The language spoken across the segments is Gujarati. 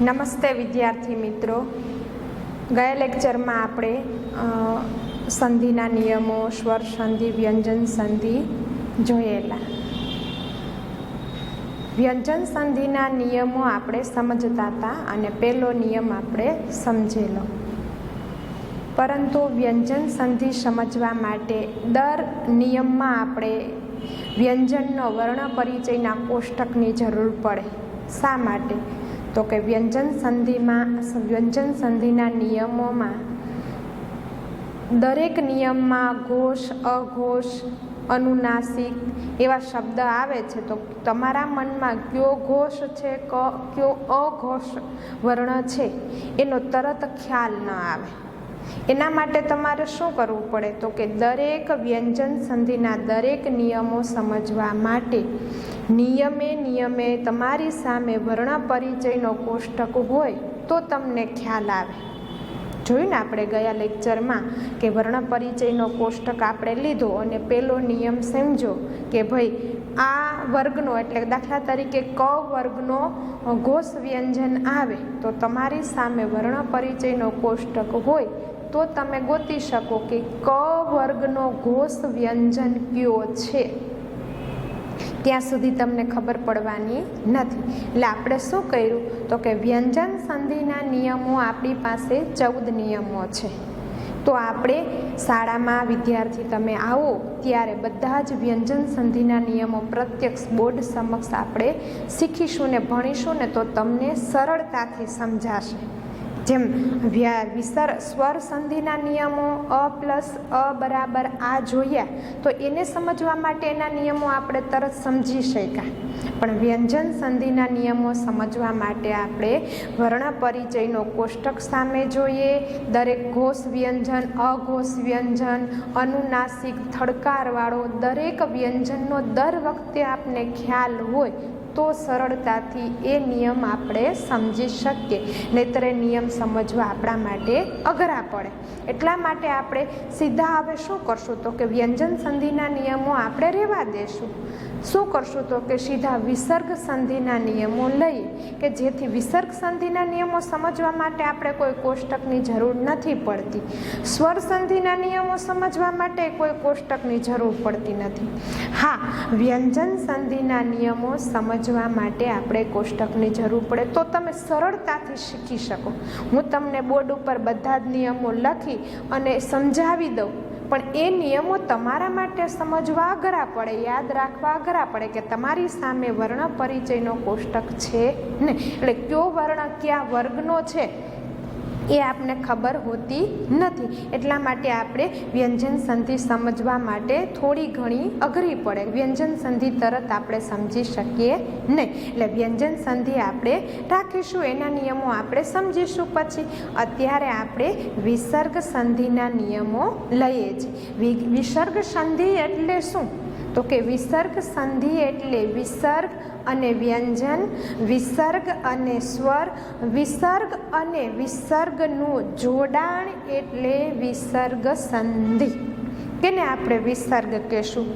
નમસ્તે વિદ્યાર્થી મિત્રો, ગયા લેક્ચરમાં આપણે સંધિના નિયમો, સ્વર સંધિ, વ્યંજન સંધિ જોયેલા. વ્યંજન સંધિના નિયમો આપણે સમજતા હતા અને પહેલો નિયમ આપણે સમજેલો. પરંતુ વ્યંજન સંધિ સમજવા માટે દર નિયમમાં આપણે વ્યંજનનો વર્ણ પરિચયના કોષ્ટકની જરૂર પડે. શા માટે? તો કે વ્યંજન સંધિના નિયમોમાં દરેક નિયમમાં ઘોષ, અઘોષ, અનુનાસિક એવા શબ્દ આવે છે. તો તમારા મનમાં કયો ઘોષ છે, કયો અઘોષ વર્ણ છે એનો તરત ખ્યાલ ન આવે. એના માટે તમારે શું કરવું પડે? તો કે દરેક વ્યંજન સંધિના દરેક નિયમો સમજવા માટે નિયમે તમારી સામે વર્ણ પરિચયનો કોષ્ટક હોય તો તમને ખ્યાલ આવે. જોયું ને આપણે ગયા લેક્ચરમાં કે વર્ણ પરિચયનો કોષ્ટક આપણે લીધો અને પહેલો નિયમ સમજો કે ભાઈ આ વર્ગનો, એટલે દાખલા તરીકે ક વર્ગનો ઘોષ વ્યંજન આવે તો તમારી સામે વર્ણ પરિચયનો કોષ્ટક હોય તો તમે ગોતી શકો કે ક વર્ગનો ઘોષ વ્યંજન કયો છે. ત્યાં સુધી તમને ખબર પડવાની નથી. એટલે આપણે શું કર્યું? તો કે વ્યંજન સંધિના નિયમો આપણી પાસે 14 નિયમો છે. તો આપણે શાળામાં વિદ્યાર્થી તમે આવો ત્યારે બધા જ વ્યંજન સંધિના નિયમો પ્રત્યક્ષ બોર્ડ સમક્ષ આપણે શીખીશું ને ભણીશું ને તો તમને સરળતાથી સમજાશે. જેમ સ્વર સંધિના નિયમો અ પ્લસ અ બરાબર આ જોયા તો એને સમજવા માટે એના નિયમો આપણે તરત સમજી શક્યા. પણ વ્યંજન સંધિના નિયમો સમજવા માટે આપણે વર્ણ પરિચયનો કોષ્ટક સામે જોઈએ. દરેક ઘોષ વ્યંજન, અઘોષ વ્યંજન, અનુનાસિક, થડકારવાળો દરેક વ્યંજનનો દર વખતે આપને ખ્યાલ હોય તો સરળતાથી એ નિયમ આપણે સમજી શકીએ. નહીંતર એ નિયમ સમજવા આપણા માટે અઘરા પડે. એટલા માટે આપણે સીધા હવે શું કરશું? તો કે વ્યંજન સંધિના નિયમો આપણે રહેવા દેશું. શું કરશું? તો કે સીધા વિસર્ગ સંધિના નિયમો લઈએ કે જેથી વિસર્ગ સંધિના નિયમો સમજવા માટે આપણે કોઈ કોષ્ટકની જરૂર નથી પડતી. સ્વર સંધિના નિયમો સમજવા માટે કોઈ કોષ્ટકની જરૂર પડતી નથી. હા, વ્યંજન સંધિના નિયમો સમજવા માટે આપણે કોષ્ટકની જરૂર પડે તો તમે સરળતાથી શીખી શકો. હું તમને બોર્ડ ઉપર બધા જ નિયમો લખી અને સમજાવી દઉં, પણ એ નિયમો તમારા માટે સમજવા અઘરા પડે, યાદ રાખવા અઘરા પડે કે તમારી સામે વર્ણ પરિચયનો કોષ્ટક છે ને, એટલે કયો વર્ણ કયા વર્ગનો છે એ આપને ખબર હોતી નથી. એટલા માટે આપણે વ્યંજન સંધિ સમજવા માટે થોડી ઘણી અઘરી પડે. વ્યંજન સંધિ તરત આપણે સમજી શકીએ નહીં. એટલે વ્યંજન સંધિ આપણે રાખીશું, એના નિયમો આપણે સમજીશું પછી. અત્યારે આપણે વિસર્ગ સંધિના નિયમો લઈએ છીએ. વિસર્ગ સંધિ એટલે શું? તો કે વિસર્ગ સંધિ એટલે વિસર્ગ અને વ્યંજન, વિસર્ગ અને સ્વર, વિસર્ગ અને વિસર્ગનું જોડાણ એટલે વિસર્ગ સંધિ. કેને આપણે વિસર્ગ કહેશું?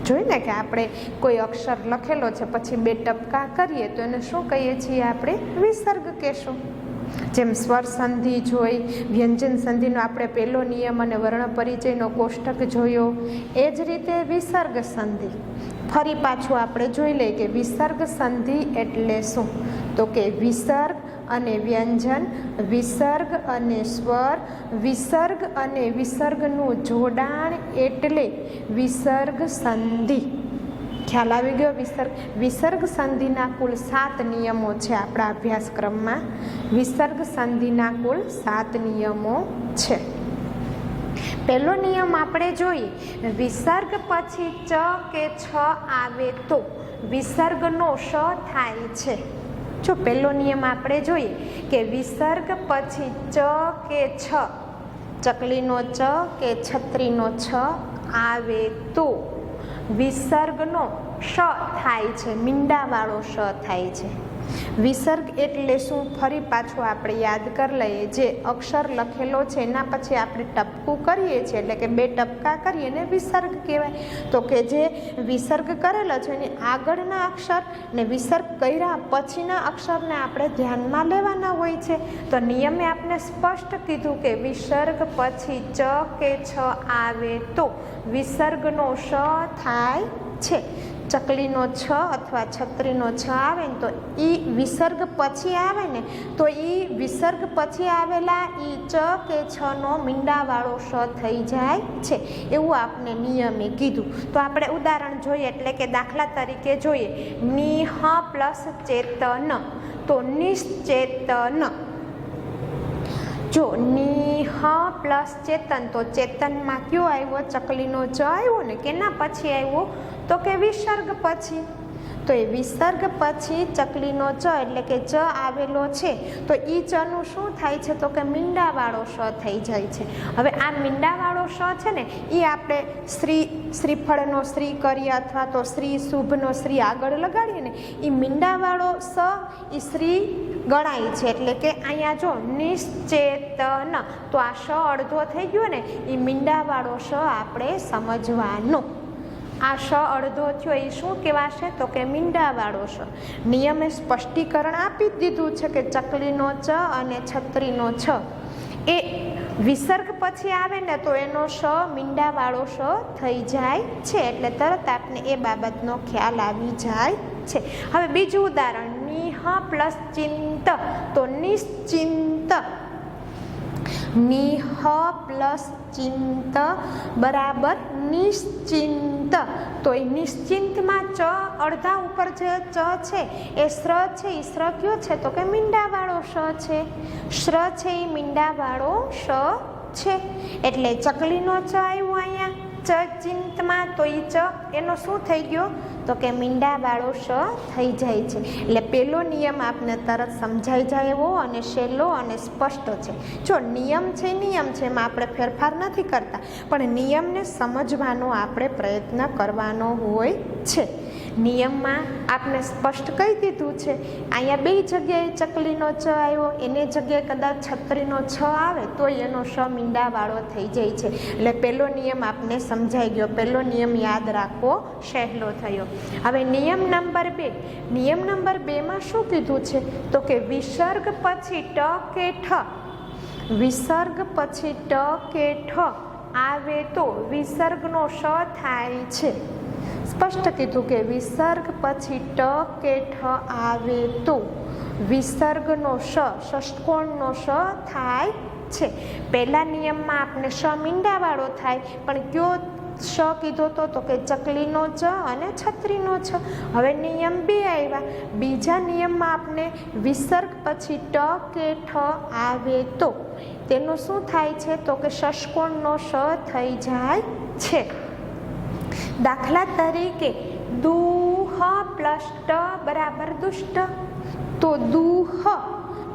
જોઈને કે આપણે કોઈ અક્ષર લખેલો છે પછી 2 ટપકા કરીએ તો એને શું કહીએ છીએ? આપણે વિસર્ગ કહેશું. જેમ સ્વર સંધિ જોઈ, વ્યંજન સંધિનો આપણે પહેલો નિયમ અને વર્ણ પરિચયનો કોષ્ટક જોયો, એ જ રીતે વિસર્ગ સંધિ ફરી પાછું આપણે જોઈ લઈએ કે વિસર્ગ સંધિ એટલે શું? તો કે વિસર્ગ અને વ્યંજન, વિસર્ગ અને સ્વર, વિસર્ગ અને વિસર્ગનું જોડાણ એટલે વિસર્ગ સંધિ. ખ્યાલ આવી ગયો? વિસર્ગ સંધિના કુલ 7 નિયમો છે આપણા અભ્યાસક્રમમાં. વિસર્ગ સંધિના કુલ 7 નિયમો છે. પહેલો નિયમ આપણે જોઈએ, વિસર્ગ પછી ચ કે છ આવે તો વિસર્ગનો શ થાય છે. જો પહેલો નિયમ આપણે જોઈએ કે વિસર્ગ પછી ચ કે છ, ચકલીનો ચ કે છત્રીનો છ આવે તો વિસર્ગનો શ થાય છે, મીંડાવાળો શ થાય છે. વિસર્ગ એટલે શું? ફરી પાછું આપણે યાદ કરી લઈએ. જે અક્ષર લખેલો છે એના પછી આપણે ટપકું કરીએ છીએ, એટલે કે 2 ટપકા કરીએ એને વિસર્ગ કહેવાય. તો કે જે વિસર્ગ કરેલો છે એની આગળના અક્ષર ને વિસર્ગ કર્યા પછીના અક્ષરને આપણે ધ્યાનમાં લેવાના હોય છે. તો નિયમે આપણે સ્પષ્ટ કીધું કે વિસર્ગ પછી ચ કે છ આવે તો વિસર્ગનો શ થાય છે. ચકલીનો છ અથવા છત્રીનો છ આવે ને તો એ વિસર્ગ પછી આવે ને તો એ વિસર્ગ પછી આવેલા એ ચ કે છનો મીંડાવાળો શ થઈ જાય છે, એવું આપણે નિયમે કીધું. તો આપણે ઉદાહરણ જોઈએ, એટલે કે દાખલા તરીકે જોઈએ, નિહ પ્લસ ચેતન, તો નિશ્ચેતન. જો નિહ પ્લસ ચેતન, તો ચેતનમાં કયો આવ્યો? ચકલીનો ચ આવ્યો ને, કેના પછી આવ્યો? તો કે વિસર્ગ પછી. તો એ વિસર્ગ પછી ચકલીનો ચ એટલે કે ચ આવેલો છે તો એ ચનું શું થાય છે? તો કે મીંડાવાળો શ થઈ જાય છે. હવે આ મીંડાવાળો શ છે ને એ આપણે શ્રીફળનો શ્રી કરીએ અથવા તો શ્રી શુભનો શ્રી આગળ લગાડીએ ને એ મીંડાવાળો સ એ શ્રી ગણાય છે. એટલે કે અહીંયા જો નિશ્ચેતન, તો આ શ અડધો થઈ ગયો ને એ મીંડાવાળો શ આપણે સમજવાનો. આ શ અડધો થયો એ શું કહેવાશે? તો કે મીંડાવાળો શ. નિયમે સ્પષ્ટીકરણ આપી જ દીધું છે કે ચકલીનો ચ અને છત્રીનો છ એ વિસર્ગ પછી આવે ને તો એનો શ મીંડાવાળો શ થઈ જાય છે, એટલે તરત આપને એ બાબતનો ખ્યાલ આવી જાય છે. હવે બીજું ઉદાહરણ, નિહ પ્લસ ચિંત, તો નિશ્ચિંત. નિહ પ્લસ ચિંત બરાબર નિશ્ચિંત. તો એ નિશ્ચિંતમાં ચ અડધા ઉપર જે ચ છે એ શ્ર છે, એ શ્ર કયો છે? તો કે મીંડાવાળો શ છે. શ્ર છે એ મીંડાવાળો શ છે, એટલે ચકલીનો ચ આવ્યો અહીંયા ચ ચિંતમાં, તો એ ચ એનો શું થઈ ગયો? તો કે મીંડાવાળો શ થઈ જાય છે. એટલે પેલો નિયમ આપને તરત સમજાઈ જાય એવો અને સહેલો અને સ્પષ્ટ છે. જો નિયમ છે એમાં આપણે ફેરફાર નથી કરતા, પણ નિયમને સમજવાનો આપણે પ્રયત્ન કરવાનો હોય છે. નિયમમાં આપણે સ્પષ્ટ કહી દીધું છે. અહીંયા 2 જગ્યાએ ચકલીનો ચ આવ્યો, એની જગ્યાએ કદાચ છત્રીનો છ આવે તો એનો શ મીંડાવાળો થઈ જાય છે. એટલે પહેલો નિયમ આપને સમજાઈ ગયો, પહેલો નિયમ યાદ રાખવો સહેલો થયો. હવે નિયમ નંબર 2. નિયમ નંબર 2માં શું કીધું છે? તો કે વિસર્ગ પછી ટ કે ઠ, વિસર્ગ પછી ટ કે ઠ આવે તો વિસર્ગનો શ થાય છે. સ્પષ્ટ કીધું કે વિસર્ગ પછી ટ કે ઠ આવે તો વિસર્ગનો ષષ્ઠકોણનો શ થાય છે. પહેલા નિયમમાં આપણે શ મીંડાવાળો થાય, પણ કયો શ કીધો તો કે ચકલીનો ચ અને છત્રીનો છ. હવે નિયમ 2 આવ્યા. બીજા નિયમમાં આપણે વિસર્ગ પછી ટ કે ઠ આવે તો તેનું શું થાય છે? તો કે ષષ્ઠકોણનો શ થઈ જાય છે. દાખલા તરીકે દુહ પ્લસ ટ બરાબર દુષ્ટ, તો દુહ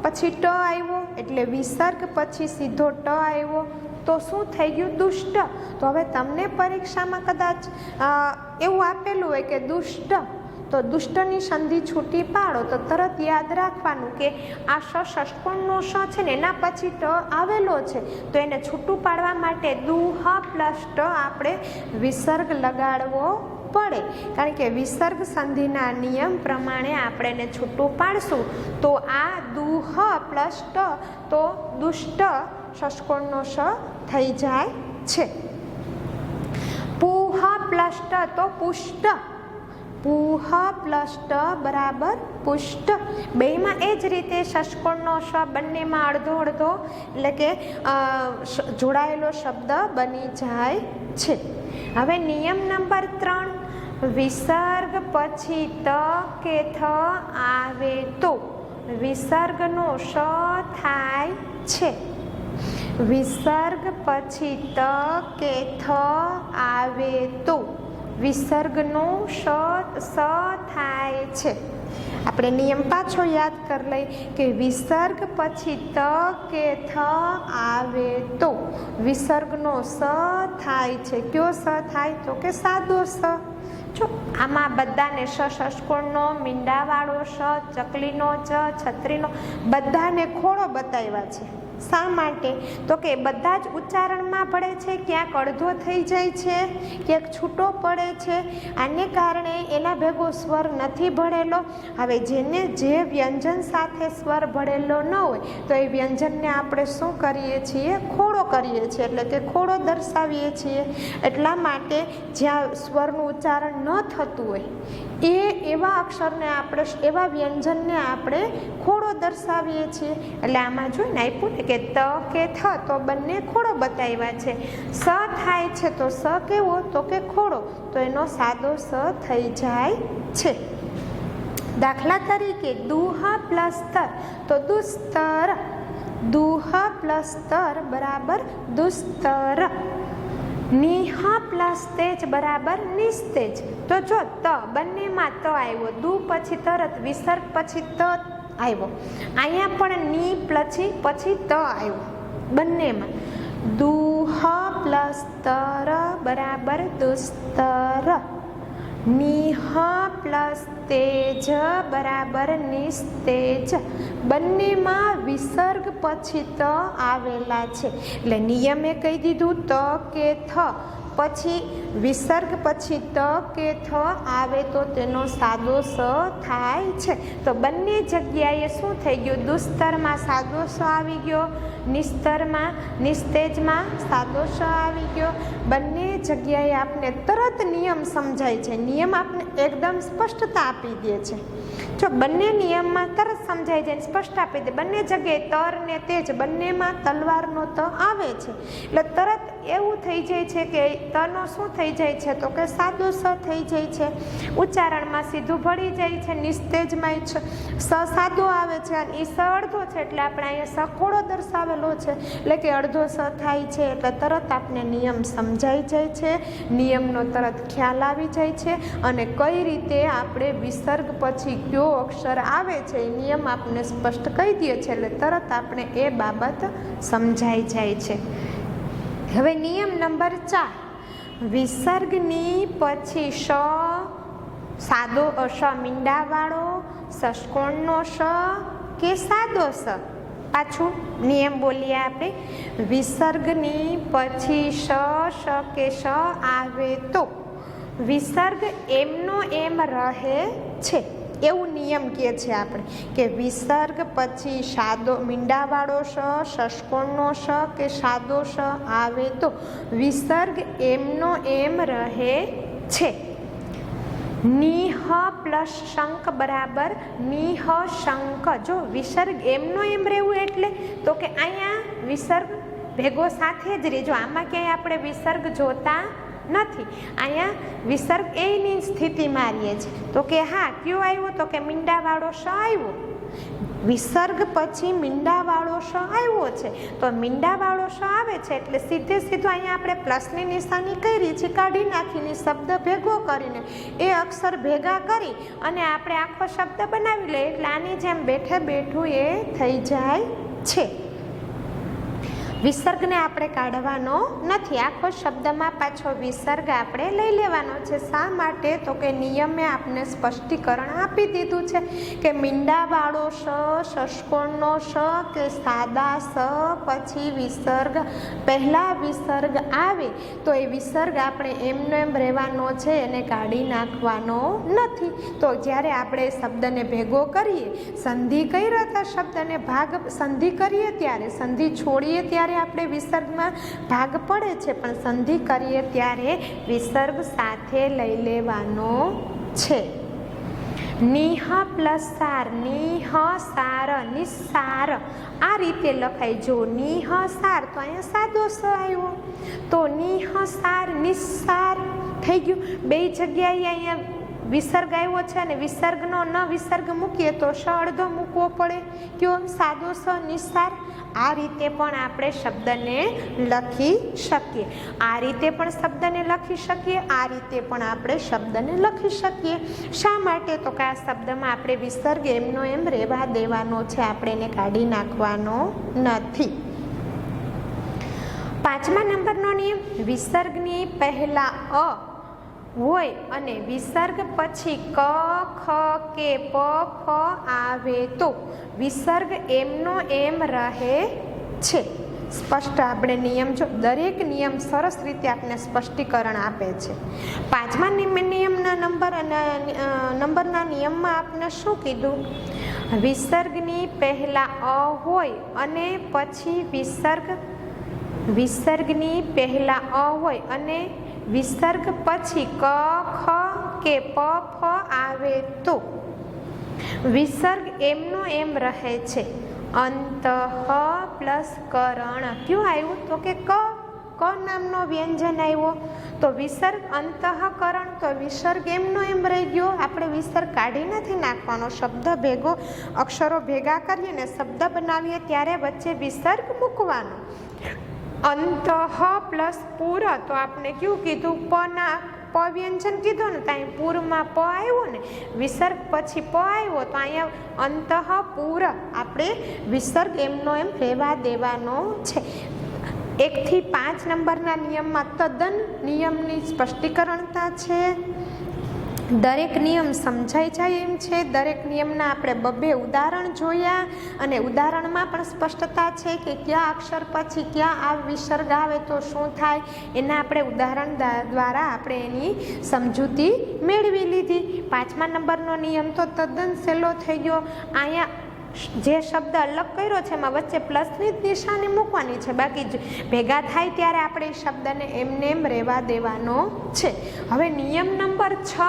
પછી ટ આવ્યો એટલે વિસર્ગ પછી સીધો ટ આવ્યો તો શું થઈ ગયું? દુષ્ટ. તો હવે તમને પરીક્ષામાં કદાચ એવું આપેલું હોય કે દુષ્ટ, તો દુષ્ટની સંધિ છૂટી પાડો તો તરત યાદ રાખવાનું કે આ ષષ્ઠકોણનો શ છે ને એના પછી ટ આવેલો છે, તો એને છૂટું પાડવા માટે દુહ પ્લસ ટ આપણે વિસર્ગ લગાડવો પડે. કારણ કે વિસર્ગ સંધિના નિયમ પ્રમાણે આપણે એને છૂટું પાડશું તો આ દુહ પ્લસ ટ તો દુષ્ટ ષષ્ઠકોણનો શ થઈ જાય છે. પુહ પ્લસ ટ તો પુષ્ટ, પુહ પ્લસ ટ બરાબર પુષ્ટ. બેમાં એ જ રીતે ષષ્ઠકોણનો શ બંનેમાં અડધો અડધો એટલે કે જોડાયેલો શબ્દ બની જાય છે. હવે નિયમ નંબર 3. વિસર્ગ પછી ત કે થ આવે તો વિસર્ગનો શ થાય છે. વિસર્ગ પછી ત કે થ આવે તો વિસર્ગનો સ થાય છે. આપણે નિયમ પાછો યાદ કરી લઈએ કે વિસર્ગ પછી ત કે થ આવે તો વિસર્ગનો સ થાય છે. કયો સ થાય? તો કે સાદો સ. જો આમાં બધાને ષષ્કોણનો, મીંડાવાળો શ, ચકલીનો ચ, છત્રીનો બધાને ખોડો બતાવ્યા છે. શા માટે? તો કે બધા જ ઉચ્ચારણમાં પડે છે, ક્યાંક અડધો થઈ જાય છે, ક્યાંક છૂટો પડે છે. આને કારણે એના ભેગો સ્વર નથી ભળેલો. હવે જેને જે વ્યંજન સાથે સ્વર ભળેલો ન હોય તો એ વ્યંજનને આપણે શું કરીએ છીએ? ખોડો કરીએ છીએ, એટલે કે ખોડો દર્શાવીએ છીએ. એટલા માટે જ્યાં સ્વરનું ઉચ્ચારણ ન થતું હોય એવા અક્ષરને આપણે, એવા વ્યંજનને આપણે ખોડો દર્શાવીએ છીએ. એટલે આમાં જોઈને આપ્યું ને કે ત કે થ, તો બંને ખોડો બતાવ્યા છે. સ થાય છે તો સ કેવો? તો કે ખોડો, તો એનો સાદો સ થઈ જાય છે. દાખલા તરીકે દુહ પ્લસ તર, તો દુસ્તર. દુહ પ્લસ તર બરાબર દુસ્તર. નિહ પ્લસ તેજ બરાબર નિસ્તેજ. તો જો ત બંનેમાં ત આવ્યો, દુ પછી તરત વિસર્ગ પછી ત આવ્યો. અહીંયા પણ ની પછી ત આવ્યો બંનેમાં. દુહ પ્લસ તર બરાબર દુસ્તર. નિહ પ્લસ તેજ બરાબર નિસ્તેજ. બંનેમાં વિસર્ગ પછી ત આવેલા છે. એટલે નિયમે કહી દીધું ત કે થ પછી વિસર્ગ પછી ત કે થ આવે તો તેનો સાદો સ થાય છે. તો બંને જગ્યાએ શું થઈ ગયું? દુસ્તરમાં સાદો સ આવી ગયો, નિસ્તરમાં નિસ્તેજમાં સાદો સ આવી ગયો. બંને જગ્યાએ આપણે તરત નિયમ સમજાય છે. નિયમ આપણે એકદમ સ્પષ્ટતા આપી દે છે. જો બંને નિયમમાં તરત સમજાઈ જાય, સ્પષ્ટ આપી દે. બંને જગ્યાએ તર ને તેજ બંનેમાં તલવારનો ત આવે છે. એટલે તરત એવું થઈ જાય છે કે તનો શું થઈ જાય છે? તો કે સાદો સ થઈ જાય છે. ઉચ્ચારણમાં સીધું ભળી જાય છે. નિસ્તેજમાં સ સાદો આવે છે અને એ સ અડધો છે, એટલે આપણે અહીંયા સખોડો દર્શાવેલો છે, એટલે કે અડધો સ થાય છે. એટલે તરત આપણે નિયમ સમજાઈ જાય છે, નિયમનો તરત ખ્યાલ આવી જાય છે. અને કઈ રીતે આપણે વિસર્ગ પછી કયો અક્ષર આવે છે એ નિયમ આપણે સ્પષ્ટ કહી દે છે, એટલે તરત આપણે એ બાબત સમજાઈ જાય છે. હવે નિયમ નંબર 4, વિસર્ગની પછી શ સાદો શ મીંડાવાળો, ષષ્કોણનો શ કે સાદો સ. પાછું નિયમ બોલીએ આપણે. વિસર્ગની પછી શ કે શ આવે તો વિસર્ગ એમનો એમ રહે છે. એવું નિયમ કહે છે આપણે કે વિસર્ગ પછી સાદો મીંડાવાળો શ, ષષ્કોણનો શ કે સાદો શ આવે તો વિસર્ગ એમનો એમ રહે છે. નિહ પ્લસ શંક બરાબર નિહ શંક. જો વિસર્ગ એમનો એમ રહેવું એટલે તો કે અહીંયા વિસર્ગ ભેગો સાથે જ રહે. જો આમાં ક્યાંય આપણે વિસર્ગ જોતા નથી, અહીંયા વિસર્ગ એની સ્થિતિ મારીએ છે. તો કે હા કયો આવ્યો? તો કે મીંડાવાળો શ આવ્યો. વિસર્ગ પછી મીંડાવાળો શ આવ્યો છે, તો મીંડાવાળો શ આવે છે એટલે સીધે સીધું અહીંયા આપણે પ્લસની નિશાની કરી છે, કાઢી નાખીને શબ્દ ભેગો કરીને એ અક્ષર ભેગા કરી અને આપણે આખો શબ્દ બનાવી લઈએ. એટલે આની જેમ બેઠે બેઠું એ થઈ જાય છે. વિસર્ગને આપણે કાઢવાનો નથી, આખો શબ્દમાં પાછો વિસર્ગ આપણે લઈ લેવાનો છે. શા માટે? તો કે નિયમે આપણે સ્પષ્ટીકરણ આપી દીધું છે કે મીંડાવાળો શ, ષષ્કોણનો શ કે સાદા સ પછી વિસર્ગ, પહેલા વિસર્ગ આવે તો એ વિસર્ગ આપણે એમનો એમ રહેવાનો છે, એને કાઢી નાખવાનો નથી. તો જ્યારે આપણે શબ્દને ભેગો કરીએ, સંધિ કર્યા હતા, શબ્દને ભાગ સંધિ કરીએ ત્યારે, સંધિ છોડીએ ત્યારે આપણે વિસર્ગમાં ભાગ પડે છે, પણ સંધિ કરીએ ત્યારે વિસર્ગ સાથે લઈ લેવાનો છે. નિહ પ્લસ સાર, નિહ સાર, નિસ્સાર આ રીતે લખાય. જો નિહ સાર તો અહીંયા સાદો સ આવ્યો, તો નિહ સાર નિસ્સાર થઈ ગયું. બે જગ્યાએ અહીંયા વિસર્ગ આવ્યો છે અને વિસર્ગનો ન વિસર્ગ મૂકીએ તો શ અડધો મૂકવો પડે. કયો? સાદો સ નિસ્સાર. આ રીતે પણ આપણે શબ્દને લખી શકીએ. આ રીતે પણ શબ્દને લખી શકીએ, આ રીતે પણ આપણે શબ્દને લખી શકીએ. શા માટે? તો કે આ શબ્દમાં આપણે વિસર્ગ એમનો એમ રહેવા દેવાનો છે, આપણે એને કાઢી નાખવાનો નથી. 5મા નંબરનો નિયમ, વિસર્ગની પહેલા અ હોય અને વિસર્ગ પછી ક ખ કે પ ફ આવે તો વિસર્ગ એમનો એમ રહે છે. સ્પષ્ટ આપણે નિયમ જો દરેક નિયમ સરસ રીતે આપણે સ્પષ્ટીકરણ આપે છે. પાંચમા નિયમના નંબરના નિયમમાં આપણે શું કીધું? વિસર્ગની પહેલા અ હોય અને પછી વિસર્ગની પહેલા અ હોય અને વિસર્ગ પછી ક ખ કે પ ફ આવે તો વિસર્ગ એમનો એમ રહે છે. અંતઃ પ્લસ કરણ કયું આવ્યું? તો કે ક નામનો વ્યંજન આવ્યો. તો વિસર્ગ અંતઃકરણ, તો વિસર્ગ એમનો એમ રહી ગયો. આપણે વિસર્ગ કાઢી નથી નાખવાનો. શબ્દ ભેગો અક્ષરો ભેગા કરીએ ને શબ્દ બનાવીએ ત્યારે વચ્ચે વિસર્ગ મૂકવાનો. અંતઃ પ્લસ પૂર, તો આપણે કયું કીધું? પ વ્યંજન કીધું ને, ત્યાં પૂરમાં પ આવ્યો ને, વિસર્ગ પછી પ આવ્યો તો અહીંયા અંતઃ પૂર આપણે વિસર્ગ એમનો એમ રહેવા દેવાનો છે. 1 થી 5 નંબરના નિયમમાં તદ્દન નિયમની સ્પષ્ટીકરણતા છે. દરેક નિયમ સમજાઈ જાય એમ છે. દરેક નિયમના આપણે 2 ઉદાહરણ જોયા અને ઉદાહરણમાં પણ સ્પષ્ટતા છે કે કયા અક્ષર પછી ક્યાં આ વિસર્ગ આવે તો શું થાય. એના આપણે ઉદાહરણ દ્વારા આપણે એની સમજૂતી મેળવી લીધી. 5મા નંબરનો નિયમ તો તદ્દન સહેલો થઈ ગયો. અહીંયા જે શબ્દ અલગ કર્યો છે એમાં વચ્ચે પ્લસની જ નિશાની મૂકવાની છે. બાકી ભેગા થાય ત્યારે આપણે એ શબ્દને એમને એમ રહેવા દેવાનો છે. હવે નિયમ નંબર 6.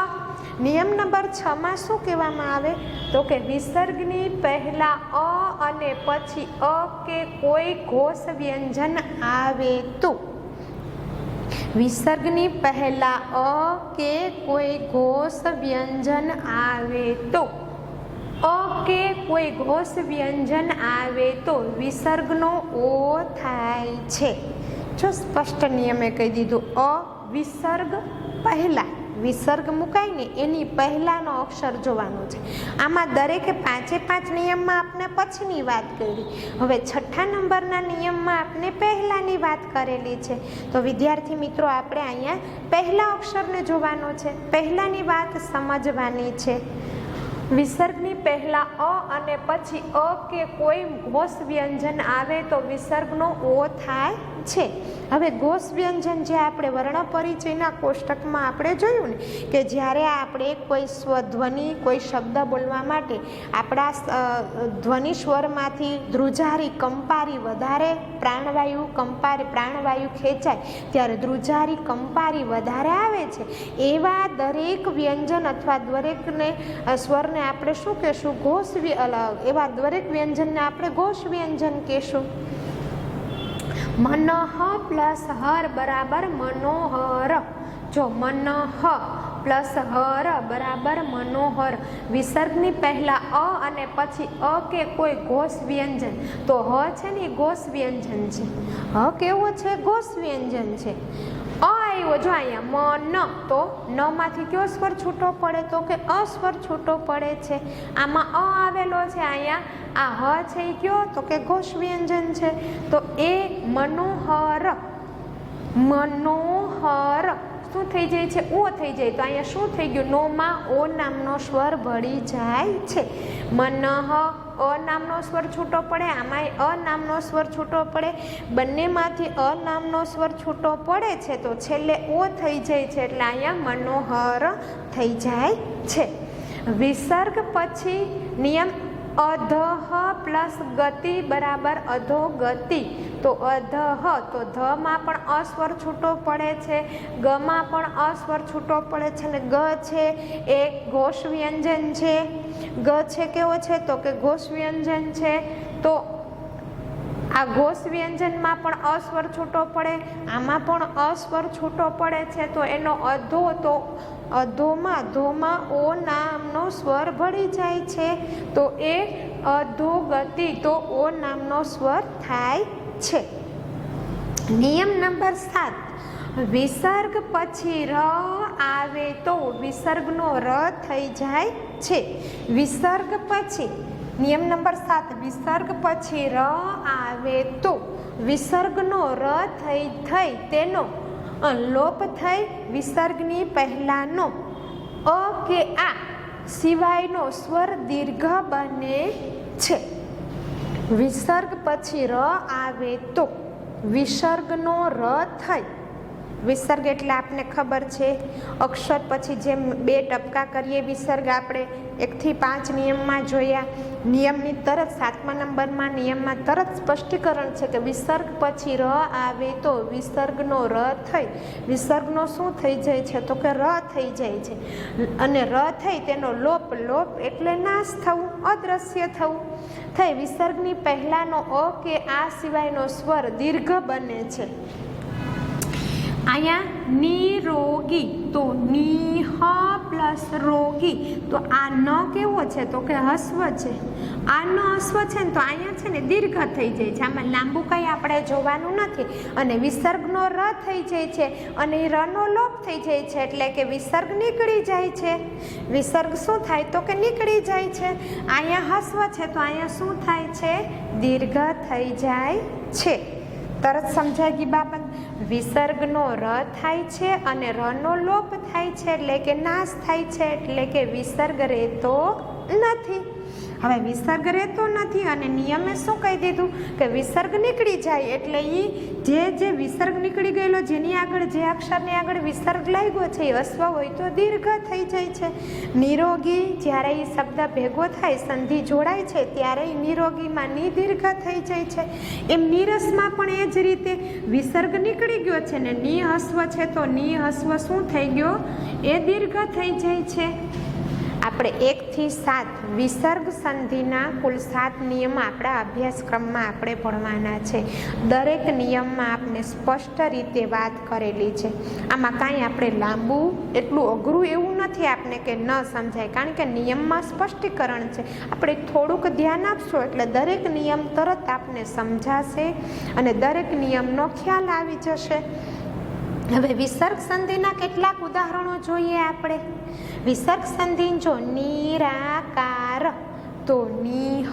નિયમ નંબર 6માં શું કહેવામાં આવે? તો કે વિસર્ગની પહેલા અ અને પછી અ કે કોઈ ઘોષ વ્યંજન આવે તો વિસર્ગની પહેલા અ કે કોઈ ઘોષ વ્યંજન આવે તો કે કોઈ ઘોષ વ્યંજન આવે તો વિસર્ગનો ઓ થાય છે. જો સ્પષ્ટ નિયમે કહી દીધું, વિસર્ગ પહેલા વિસર્ગ મુકાય ને એની પહેલાનો અક્ષર જોવાનો છે. આમાં દરેકે 5 નિયમમાં આપણે પછીની વાત કરી. હવે 6ઠા નંબરના નિયમમાં આપણે પહેલાની વાત કરેલી છે. તો વિદ્યાર્થી મિત્રો આપણે અહીંયા પહેલા અક્ષરને જોવાનો છે. પહેલાની વાત સમજવાની છે. વિસર્ગની પહેલા અ અને પછી અ કે કોઈ ઘોષ વ્યંજન આવે તો વિસર્ગનો ઓ થાય છે. હવે ઘોષ વ્યંજન જે આપણે વર્ણ પરિચયના કોષ્ટકમાં આપણે જોયું ને કે જ્યારે આપણે કોઈ સ્વધ્વનિ કોઈ શબ્દ બોલવા માટે આપણા ધ્વનિ સ્વરમાંથી ધ્રુજારી કંપારી વધારે પ્રાણવાયુ ખેંચાય ત્યારે ધ્રુજારી કંપારી વધારે આવે છે. એવા દરેક વ્યંજન અથવા દરેકને સ્વરને આપણે શું કહેશું? ઘોષ. એવા દરેક વ્યંજનને આપણે ઘોષ વ્યંજન કહેશું. મનઃ પ્લસ હર બરાબર મનોહર. જો મનઃ પ્લસ હર બરાબર મનોહર. વિસર્ગની પહેલા અ અને પછી અ કે કોઈ ઘોષ વ્યંજન. તો હ છે ને એ ઘોષ વ્યંજન છે. હ કેવો છે? ઘોષ વ્યંજન છે. અ આવ્યો જો અહીંયા મન, તો ન માંથી કયો સ્વર છૂટો પડે? તો કે અ સ્વર છૂટો પડે છે. આમાં અ આવેલો છે. અહીંયા આ હ છે એ કયો? તો કે ઘોષ વ્યંજન છે. તો એ મનોહર શું થઈ જાય છે? ઓ થઈ જાય. તો અહીંયા શું થઈ ગયું? નોમાં ઓ નામનો સ્વર ભળી જાય છે. મનઃ અ નામનો સ્વર છૂટો પડે, આમાંય અ નામનો સ્વર છૂટો પડે. બંનેમાંથી અ નામનો સ્વર છૂટો પડે છે તો છેલ્લે ઓ થઈ જાય છે. એટલે અહીંયા મનોહર થઈ જાય છે. વિસર્ગ પછી નિયમ અધઃ પ્લસ ગતિ બરાબર અધોગતિ. તો અધઃ, તો ધમાં પણ અસ્વર છૂટો પડે છે, ગમાં પણ અસ્વર છૂટો પડે છે. અને ગ છે એ ઘોષ વ્યંજન છે. ગ છે કેવો છે? તો કે ઘોષ વ્યંજન છે. તો આ ઘોષ વ્યંજનમાં પણ અસ્વર છૂટો પડે, આમાં પણ અસ્વર છૂટો પડે છે. તો એનો અધો, તો ધોમાં ઓ નામનો સ્વર ભળી જાય છે. તો એ અધોગતિ, તો ઓ નામનો સ્વર થાય છે. નિયમ નંબર 7. વિસર્ગ પછી ર આવે તો વિસર્ગનો ર થઈ જાય છે. વિસર્ગ પછી નિયમ નંબર 7. વિસર્ગ પછી ર આવે તો વિસર્ગનો ર થઈ તેનો લોપ થઈ વિસર્ગની પહેલાંનો અ કે આ સિવાયનો સ્વર દીર્ઘ બને છે. વિસર્ગ પછી ર આવે તો વિસર્ગનો ર થઈ. વિસર્ગ એટલે આપને ખબર છે અક્ષર પછી જેમ 2 ટપકા કરીએ વિસર્ગ આપણે 1 થી 5 નિયમમાં જોયા. નિયમની તરત 7મા નંબરમાં નિયમમાં તરત સ્પષ્ટીકરણ છે કે વિસર્ગ પછી ર આવે તો વિસર્ગનો ર થઈ. વિસર્ગનો શું થઈ જાય છે તો કે ર થઈ જાય છે અને ર થઈ તેનો લોપ. લોપ એટલે નાશ થવું, અદ્રશ્ય થવું થઈ. વિસર્ગની પહેલાંનો અ કે આ સિવાયનો સ્વર દીર્ઘ બને છે. અહીંયા નિરોગી તો નિહ પ્લસ રોગી તો આ ન કેવો છે તો કે હસ્વ છે. આ ન હસ્વ છે ને તો અહીંયા છે ને દીર્ઘ થઈ જાય છે. આમાં લાંબુ કંઈ આપણે જોવાનું નથી અને વિસર્ગનો ર થઈ જાય છે અને રનો લોપ થઈ જાય છે એટલે કે વિસર્ગ નીકળી જાય છે. વિસર્ગ શું થાય તો કે નીકળી જાય છે. અહીંયા હસ્વ છે તો અહીંયા શું થાય છે દીર્ઘ થઈ જાય છે. તરત સમજાઈ ગઈ બાબત. વિસર્ગનો ર થાય છે અને રનો લોપ થાય છે એટલે કે નાશ થાય છે એટલે કે વિસર્ગ રહેતો નથી. હવે વિસર્ગ રહેતો નથી અને નિયમે શું કહી દીધું કે વિસર્ગ નીકળી જાય એટલે જે વિસર્ગ નીકળી ગયેલો જેની આગળ જે અક્ષરની આગળ વિસર્ગ લાગ્યો છે એ અશ્વ હોય તો દીર્ઘ થઈ જાય છે. નિરોગી જ્યારે એ શબ્દ ભેગો થાય સંધિ જોડાય છે ત્યારે નિરોગીમાં ની દીર્ઘ થઈ જાય છે. એમ નીરસમાં પણ એ જ રીતે વિસર્ગ નીકળી ગયો છે ને ની હસ્વ છે તો ની હસ્વ શું થઈ ગયો એ દીર્ઘ થઈ જાય છે. આપણે 1 થી 7 વિસર્ગ સંધિના કુલ 7 નિયમ આપણા અભ્યાસક્રમમાં આપણે ભણવાના છે. દરેક નિયમમાં આપણે સ્પષ્ટ રીતે વાત કરેલી છે. આમાં કાંઈ આપણે લાંબુ એટલું અઘરું એવું નથી આપને કે ન સમજાય, કારણ કે નિયમમાં સ્પષ્ટીકરણ છે. આપણે થોડુંક ધ્યાન આપશો એટલે દરેક નિયમ તરત આપને સમજાશે અને દરેક નિયમનો ખ્યાલ આવી જશે. હવે વિસર્ગ સંધિના કેટલાક ઉદાહરણો જોઈએ આપણે. વિસર્ગ સંધિ જો નિરાકાર તો નિહ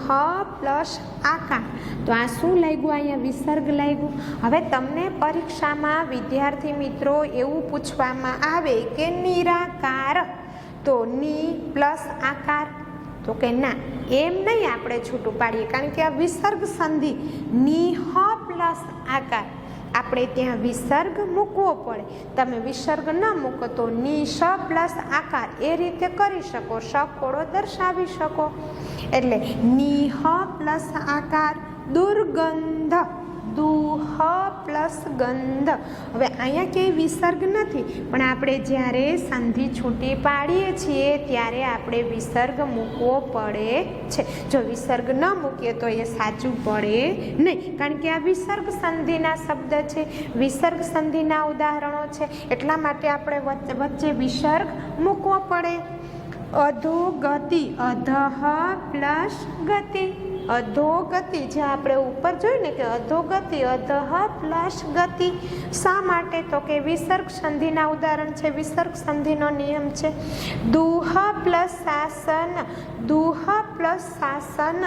પ્લસ આકાર તો આ શું લાગ્યું અહીંયા વિસર્ગ લાગ્યું. હવે તમને પરીક્ષામાં વિદ્યાર્થી મિત્રો એવું પૂછવામાં આવે કે નિરાકાર તો ની પ્લસ આકાર તો કે ના એમ નહીં આપણે છૂટું પાડીએ, કારણ કે આ વિસર્ગ સંધિ નિહ પ્લસ આકાર આપણે ત્યાં વિસર્ગ મૂકવો પડે. તમે વિસર્ગ ન મૂકો તો નિ શ પ્લસ આકાર એ રીતે કરી શકો, શ ખોડો દર્શાવી શકો. એટલે નિહ પ્લસ આકાર દુર્ગંધ, દુહ પ્લસ ગંધ. હવે અહીંયા ક્યાંય વિસર્ગ નથી પણ આપણે જ્યારે સંધિ છૂટી પાડીએ છીએ ત્યારે આપણે વિસર્ગ મૂકવો પડે છે. જો વિસર્ગ ન મૂકીએ તો એ સાચું પડે નહીં, કારણ કે આ વિસર્ગ સંધિના શબ્દ છે, વિસર્ગ સંધિના ઉદાહરણો છે, એટલા માટે આપણે વચ્ચે વિસર્ગ મૂકવો પડે. અધોગતિ, અધઃ પ્લસ ગતિ, અધોગતિ જે આપણે ઉપર જોયું ને કે અધોગતિ, અધઃ પ્લસ ગતિ. શા માટે તો કે વિસર્ગ સંધિના ઉદાહરણ છે, વિસર્ગ સંધિનો નિયમ છે. દુહ પ્લસ શાસન, દુહ પ્લસ શાસન.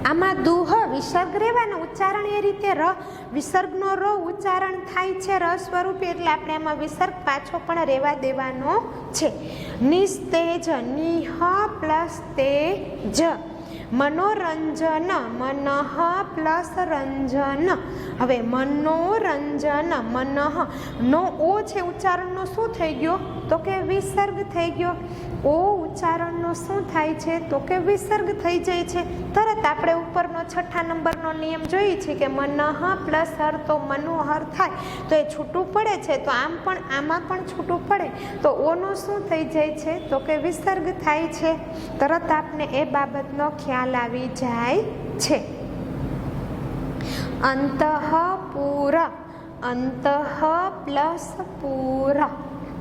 આમાં દુહ વિસર્ગ રહેવાનો, ઉચ્ચારણ એ રીતે ર વિસર્ગનો ર ઉચ્ચારણ થાય છે ર સ્વરૂપે, એટલે આપણે એમાં વિસર્ગ પાછો પણ રહેવા દેવાનો છે. નિસ્તેજ, નિહ પ્લસ તેજ. મનોરંજન, મનઃ પ્લસ રંજન. હવે મનોરંજન, મનઃ નો ઓ છે ઉચ્ચારણનો શું થઈ ગયો તો કે વિસર્ગ થઈ ગયો. ઓ ઉચ્ચારણનો શું થાય છે તો કે વિસર્ગ થઈ જાય છે. તરત આપણે ઉપરનો 6 નંબરનો નિયમ જોઈએ છે કે મનઃ પ્લસ હર તો મનોહર થાય તો એ છૂટું પડે છે, તો આમ પણ આમાં પણ છૂટું પડે તો ઓનો શું થઈ જાય છે તો કે વિસર્ગ થાય છે. તરત આપને એ બાબતનો ખ્યાલ આવી જાય છે. અંતઃપુર, અંતઃ પ્લસ પૂર.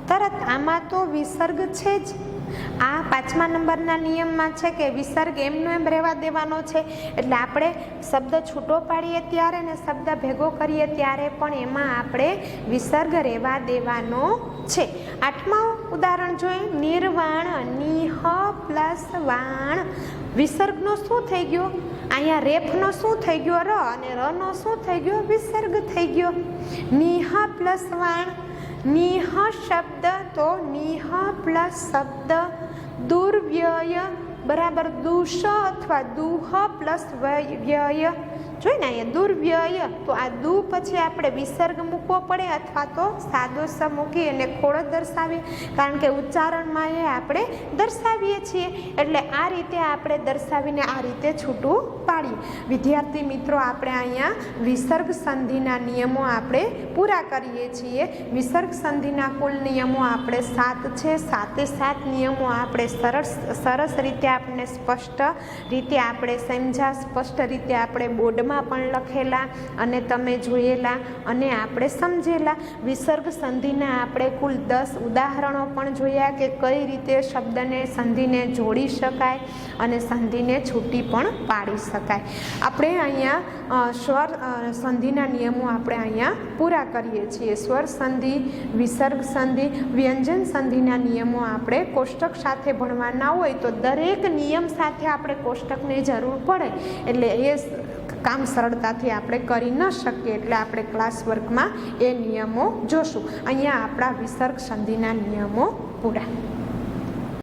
તરત આમાં તો વિસર્ગ છે જ. આ 5મા નંબરના નિયમમાં છે કે વિસર્ગ એમનો એમ રહેવા દેવાનો છે, એટલે આપણે શબ્દ છૂટો પાડીએ ત્યારે ને શબ્દ ભેગો કરીએ ત્યારે પણ એમાં આપણે વિસર્ગ રહેવા દેવાનો છે. 8મા ઉદાહરણ જોઈએ નિર્વાણ, નિહ પ્લસ વાણ. વિસર્ગનો શું થઈ ગયો? અહીંયા રેફનો શું થઈ ગયો? ર, અને રનો શું થઈ ગયો? વિસર્ગ થઈ ગયો. નિહ પ્લસ વાણ, નિહ શબ્દ તો નિહ પ્લસ શબ્દ, દુર્વ્યય બરાબર દુષ અથવા દુહ પ્લસ વ્યય. જોઈ ને અહીંયા દુર્વ્યય, તો આ દુ પછી આપણે વિસર્ગ મૂકવો પડે અથવા તો સાદો સ મૂકી અને ખોડો દર્શાવીએ, કારણ કે ઉચ્ચારણમાં એ આપણે દર્શાવીએ છીએ. એટલે આ રીતે આપણે દર્શાવીને આ રીતે છૂટું પાડીએ. વિદ્યાર્થી મિત્રો, આપણે અહીંયા વિસર્ગ સંધિના નિયમો આપણે પૂરા કરીએ છીએ. વિસર્ગ સંધિના કુલ નિયમો આપણે 7 છે. 7 નિયમો આપણે સરસ રીતે આપણે સ્પષ્ટ રીતે આપણે સમજ્યા, સ્પષ્ટ રીતે આપણે બોર્ડમાં પણ લખેલા અને તમે જોયેલા અને આપણે સમજેલા. વિસર્ગ સંધિના આપણે કુલ 10 ઉદાહરણો પણ જોયા કે કઈ રીતે શબ્દને સંધિને જોડી શકાય અને સંધિને છૂટી પણ પાડી શકાય. આપણે અહીંયા સ્વર સંધિના નિયમો આપણે અહીંયા પૂરા કરીએ છીએ. સ્વર સંધિ, વિસર્ગ સંધિ, વ્યંજન સંધિના નિયમો આપણે કોષ્ટક સાથે ભણવાના હોય તો દરેક નિયમ સાથે આપણે કોષ્ટકની જરૂર પડે, એટલે એ કામ સરળતાથી આપણે કરી ન શકીએ. એટલે આપણે ક્લાસ વર્કમાં એ નિયમો જોશું. અહીંયા આપણા વિસર્ગ સંધિના નિયમો પૂરા.